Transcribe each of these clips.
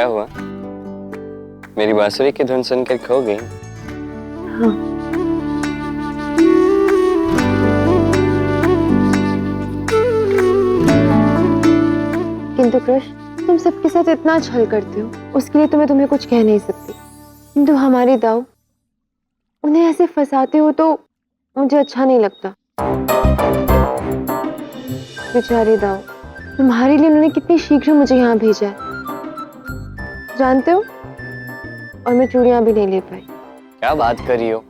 क्या हुआ? मेरी बांसुरी की धुन सुनकर खो गई? हाँ। किंतु कृष्ण, तुम सबके साथ इतना छल करते हो, उसके लिए तुम्हें कुछ कह नहीं सकती। किंतु हमारी दाऊ, उन्हें ऐसे फंसाते हो तो मुझे अच्छा नहीं लगता। बेचारी दाऊ, तुम्हारे लिए उन्होंने कितनी शीघ्र मुझे यहाँ भेजा है, जानते हो? और मैं चूड़ियां भी नहीं ले पाई। क्या बात कर रही हो?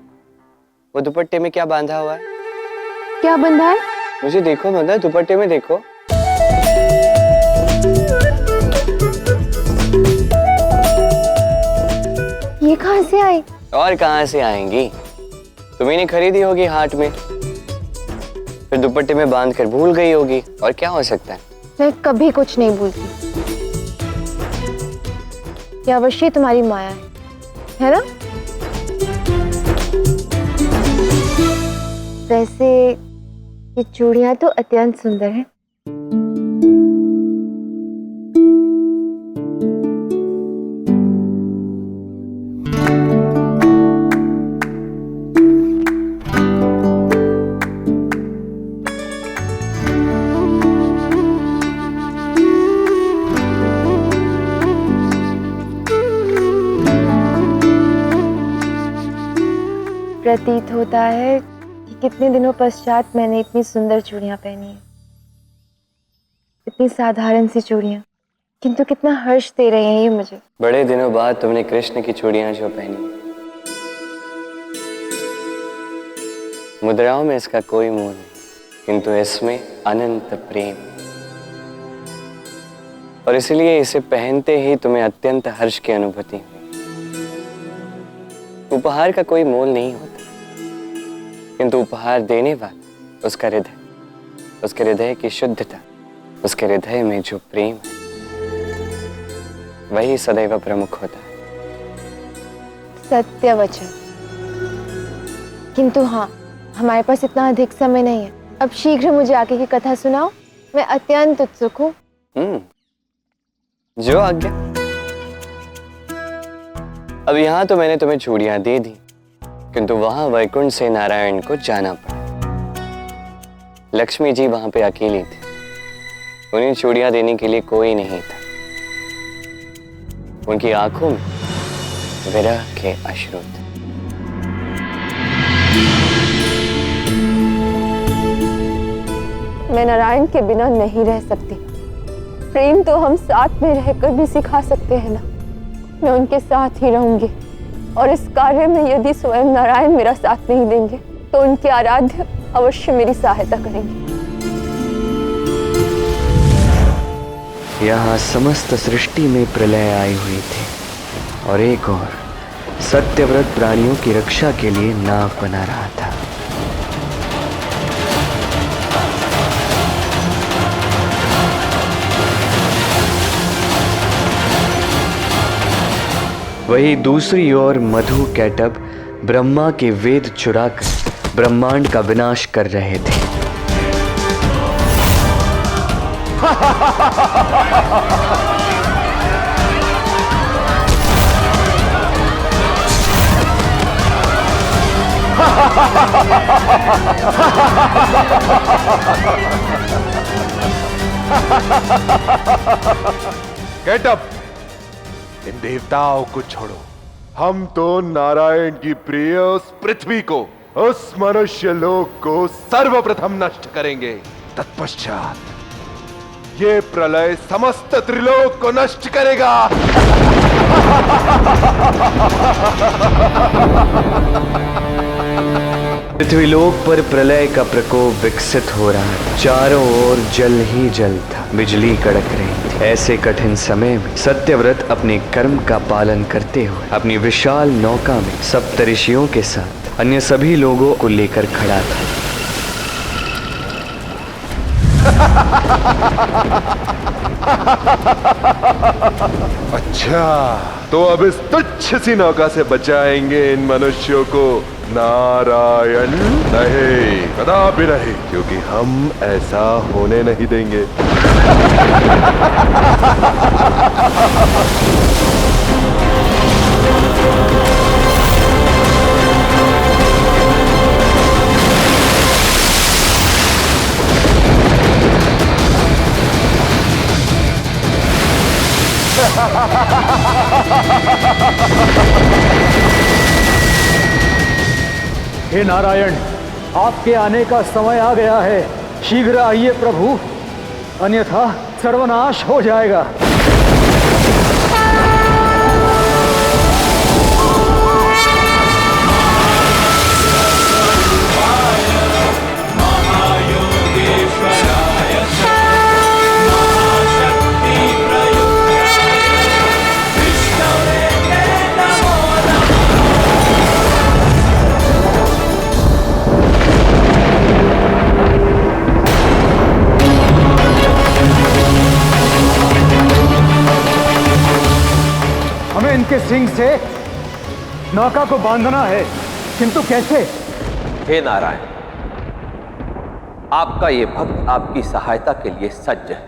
वो दुपट्टे में क्या बांधा हुआ है? क्या बंधा है? मुझे देखो मंदा, दुपट्टे में देखो। ये कहाँ से आई? और कहाँ से आएंगी? तुम्ही ने खरीदी होगी हाट में, फिर दुपट्टे में बांध कर भूल गई होगी। और क्या हो सकता है? मैं कभी कुछ नहीं भूलती। ये अवश्य तुम्हारी माया है ना? वैसे ये चूड़ियां तो अत्यंत सुंदर है। प्रतीत होता है कि कितने दिनों पश्चात मैंने इतनी सुंदर चूड़ियां पहनी है। इतनी साधारण सी चूड़ियां, किंतु कितना हर्ष दे रही हैं ये मुझे। बड़े दिनों बाद तुमने कृष्ण की चूड़ियां जो पहनी, मुद्राओं में इसका कोई मोह नहीं, किंतु इसमें अनंत प्रेम, और इसलिए इसे पहनते ही तुम्हें अत्यंत हर्ष की अनुभूति हुई। उपहार का कोई मोल नहीं होता, किंतु उपहार देने वाला उसका हृदय, उसके हृदय की शुद्धता, उसके हृदय में जो प्रेम है, वही सदैव प्रमुख होता है। सत्य वचन। किंतु हाँ, हमारे पास इतना अधिक समय नहीं है। अब शीघ्र मुझे आगे की कथा सुनाओ, मैं अत्यंत उत्सुक हूँ। जो आज्ञा। अब यहाँ तो मैंने तुम्हें चूड़ियां दे दी, किंतु वहां वैकुंठ से नारायण को जाना पड़ा। लक्ष्मी जी वहां पे अकेली थी, उन्हें चूड़ियां देने के लिए कोई नहीं था। उनकी आंखों में विरह के अश्रु थे। मैं नारायण के बिना नहीं रह सकती। प्रेम तो हम साथ में रहकर भी सिखा सकते हैं ना। मैं उनके साथ ही रहूंगी, और इस कार्य में यदि स्वयं नारायण मेरा साथ नहीं देंगे तो उनके आराध्य अवश्य मेरी सहायता करेंगे। यहाँ समस्त सृष्टि में प्रलय आई हुई थी, और एक और सत्यव्रत प्राणियों की रक्षा के लिए नाव बना रहा था। वही दूसरी ओर मधु कैटभ ब्रह्मा के वेद चुराकर ब्रह्मांड का विनाश कर रहे थे। कैटभ, इन देवताओं को छोड़ो। हम तो नारायण की प्रिय उस पृथ्वी को, उस मनुष्य लोक को सर्वप्रथम नष्ट करेंगे। तत्पश्चात ये प्रलय समस्त त्रिलोक को नष्ट करेगा। पृथ्वीलोक पर प्रलय का प्रकोप विकसित हो रहा था। चारों ओर जल ही जल था, बिजली कड़क रही थी। ऐसे कठिन समय में सत्यव्रत अपने कर्म का पालन करते हुए अपनी विशाल नौका में सप्तऋषियों के साथ अन्य सभी लोगों को लेकर खड़ा था। अच्छा, तो अब इस तुच्छ सी नौका से बचाएंगे इन मनुष्यों को नारायण नहीं, कदापि नहीं, क्योंकि हम ऐसा होने नहीं देंगे। हे नारायण, आपके आने का समय आ गया है। शीघ्र आइए प्रभु, अन्यथा सर्वनाश हो जाएगा। हमें इनके सिंग से नौका को बांधना है, किंतु कैसे? हे नारायण, आपका ये भक्त आपकी सहायता के लिए सज्ज है।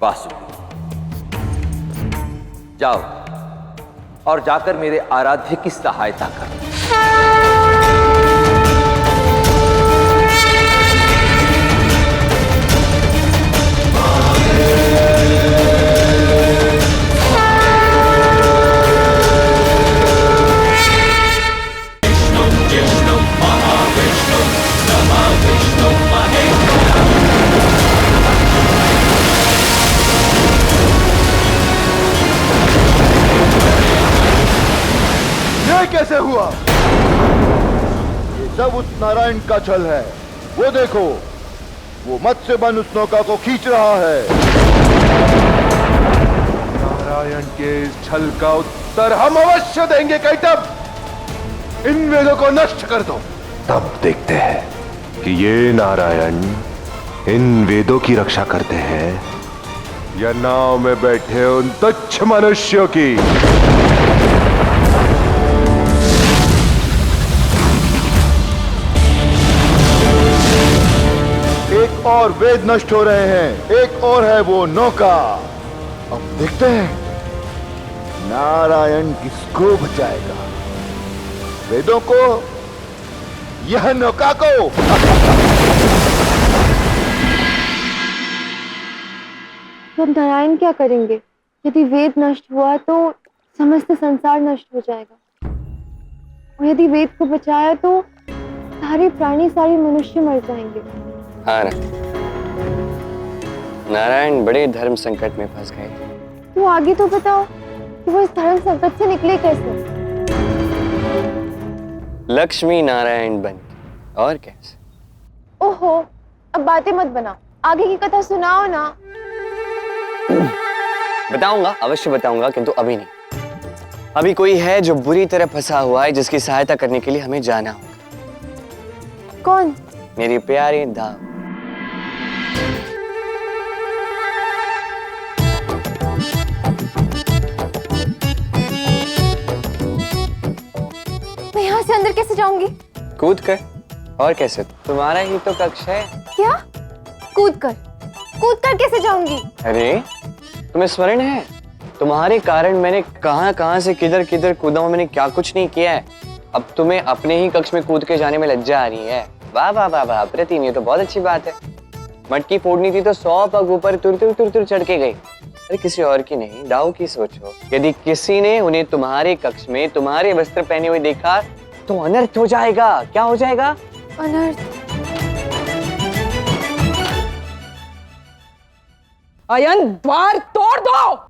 वासुदेव, जाओ और जाकर मेरे आराध्य की सहायता करो। कैसे हुआ? ये सब उस नारायण का छल है। वो देखो, वो मत्स्य बन उस नौका को खींच रहा है। नारायण के इस छल का उत्तर हम अवश्य देंगे। कैटब, इन वेदों को नष्ट कर दो, तब देखते हैं कि ये नारायण इन वेदों की रक्षा करते हैं या नाव में बैठे उन तुच्छ मनुष्यों की। एक और वेद नष्ट हो रहे हैं, एक और है वो नौका। अब देखते हैं नारायण किसको बचाएगा, वेदों को, यह नौका को। तो नारायण क्या करेंगे? यदि वेद नष्ट हुआ तो समस्त संसार नष्ट हो जाएगा, और यदि वेद को बचाया तो सारे प्राणी, सारे मनुष्य मर जाएंगे। हाँ ना, नारायण बड़े धर्म संकट में फंस गए थे। तो आगे तो बताओ कि वो इस धर्म संकट से निकले कैसे? लक्ष्मी नारायण बन के। और कैसे? ओहो, अब बातें मत बनाओ, आगे की कथा सुनाओ ना। बताऊंगा, अवश्य बताऊंगा, किंतु अभी नहीं। अभी कोई है जो बुरी तरह फंसा हुआ है, जिसकी सहायता करने के लिए हमें जाना होगा। कौन? मेरी प्यारी दाव। मैं यहाँ से अंदर कैसे जाऊंगी? कूद कर। और कैसे? तुम्हारा ही तो कक्ष है। क्या? कूद कर? कूद कर कैसे जाऊंगी? अरे, तुम्हें स्मरण है तुम्हारे कारण मैंने कहां से किधर किधर कूदा हूं, मैंने क्या कुछ नहीं किया है। अब तुम्हें अपने ही कक्ष में कूद के जाने में लज्जा आ रही है। वाह वाह वाह वाह, प्रतिम, ये तो बहुत अच्छी बात है। मटकी फोड़नी थी तो 100 पग ऊपर तुर तुर तुर तुर चढ़ के गई। अरे किसी और की नहीं, दाऊ की सोचो। यदि किसी ने उन्हें तुम्हारे कक्ष में तुम्हारे वस्त्र पहने हुए देखा तो अनर्थ हो जाएगा। क्या हो जाएगा? अनर्थ। अयन, द्वार तोड़ दो।